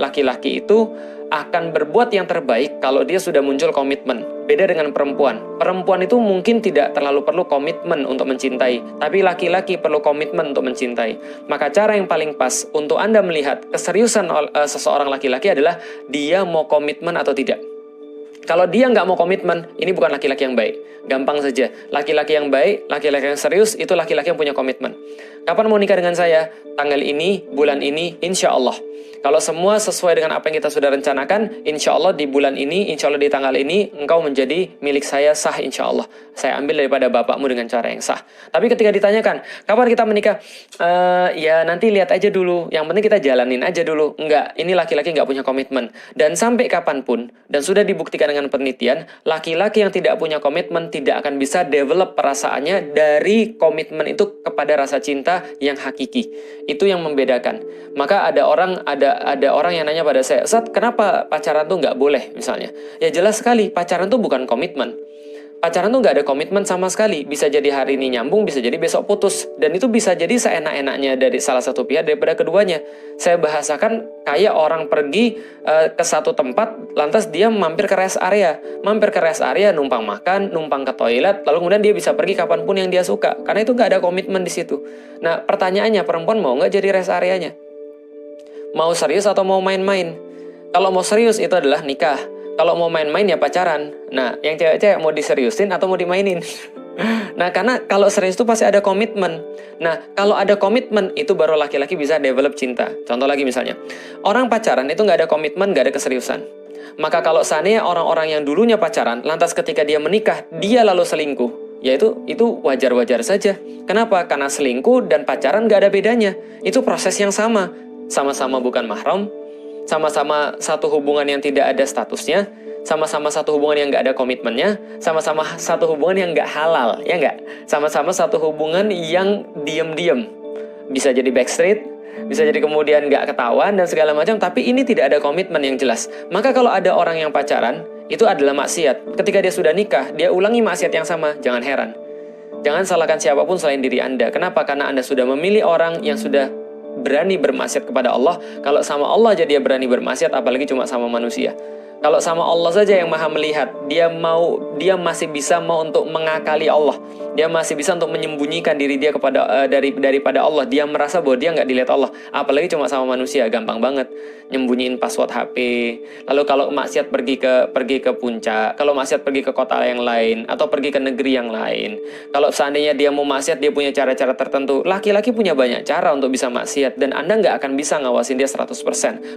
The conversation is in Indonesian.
laki-laki itu akan berbuat yang terbaik kalau dia sudah muncul komitmen. Beda dengan perempuan. Perempuan itu mungkin tidak terlalu perlu komitmen untuk mencintai, tapi laki-laki perlu komitmen untuk mencintai. Maka cara yang paling pas untuk Anda melihat keseriusan seseorang laki-laki adalah dia mau komitmen atau tidak. Kalau dia nggak mau komitmen, ini bukan laki-laki yang baik. Gampang saja. Laki-laki yang baik, laki-laki yang serius, itu laki-laki yang punya komitmen. Kapan mau nikah dengan saya? Tanggal ini, bulan ini, insya Allah. Kalau semua sesuai dengan apa yang kita sudah rencanakan, insya Allah di bulan ini, insya Allah di tanggal ini, engkau menjadi milik saya sah insya Allah. Saya ambil daripada bapakmu dengan cara yang sah. Tapi ketika ditanyakan, kapan kita menikah? Ya nanti lihat aja dulu. Yang penting kita jalanin aja dulu. Enggak, ini laki-laki nggak punya komitmen. Dan sampai kapanpun, dan sudah dibuktikan dengan penelitian, laki-laki yang tidak punya komitmen tidak akan bisa develop perasaannya dari komitmen itu kepada rasa cinta yang hakiki. Itu yang membedakan. Maka ada orang yang nanya pada saya, Ustaz, kenapa pacaran tuh nggak boleh misalnya? Ya jelas sekali, pacaran tuh bukan komitmen. Pacaran tuh nggak ada komitmen sama sekali. Bisa jadi hari ini nyambung, bisa jadi besok putus. Dan itu bisa jadi seenak-enaknya dari salah satu pihak daripada keduanya. Saya bahasakan kayak orang pergi ke satu tempat, lantas dia mampir ke rest area. Mampir ke rest area, numpang makan, numpang ke toilet, lalu kemudian dia bisa pergi kapanpun yang dia suka. Karena itu nggak ada komitmen di situ. Nah, pertanyaannya, perempuan mau nggak jadi rest areanya? Mau serius atau mau main-main? Kalau mau serius itu adalah nikah. Kalau mau main-main ya pacaran. Nah, yang cewek-cewek mau diseriusin atau mau dimainin? Nah, karena kalau serius itu pasti ada komitmen. Nah, kalau ada komitmen, itu baru laki-laki bisa develop cinta. Contoh lagi misalnya, orang pacaran itu nggak ada komitmen, nggak ada keseriusan. Maka kalau seandainya orang-orang yang dulunya pacaran, lantas ketika dia menikah, dia lalu selingkuh, ya itu wajar-wajar saja. Kenapa? Karena selingkuh dan pacaran nggak ada bedanya. Itu proses yang sama. Sama-sama bukan mahram, sama-sama satu hubungan yang tidak ada statusnya, sama-sama satu hubungan yang nggak ada komitmennya, sama-sama satu hubungan yang nggak halal, ya nggak? Sama-sama satu hubungan yang diem-diem. Bisa jadi backstreet, bisa jadi kemudian nggak ketahuan dan segala macam, tapi ini tidak ada komitmen yang jelas. Maka kalau ada orang yang pacaran, itu adalah maksiat. Ketika dia sudah nikah, dia ulangi maksiat yang sama, jangan heran. Jangan salahkan siapapun selain diri Anda. Kenapa? Karena Anda sudah memilih orang yang sudah berani bermaksiat kepada Allah. Kalau sama Allah aja dia berani bermaksiat, apalagi cuma sama manusia. Kalau sama Allah saja yang maha melihat, dia masih bisa mau untuk mengakali Allah. Dia masih bisa untuk menyembunyikan diri dia kepada daripada Allah. Dia merasa bahwa dia nggak dilihat Allah. Apalagi cuma sama manusia, gampang banget nyembunyiin password HP. Lalu kalau maksiat pergi ke puncak, kalau maksiat pergi ke kota yang lain atau pergi ke negeri yang lain. Kalau seandainya dia mau maksiat, dia punya cara-cara tertentu. Laki-laki punya banyak cara untuk bisa maksiat dan Anda nggak akan bisa ngawasin dia 100%.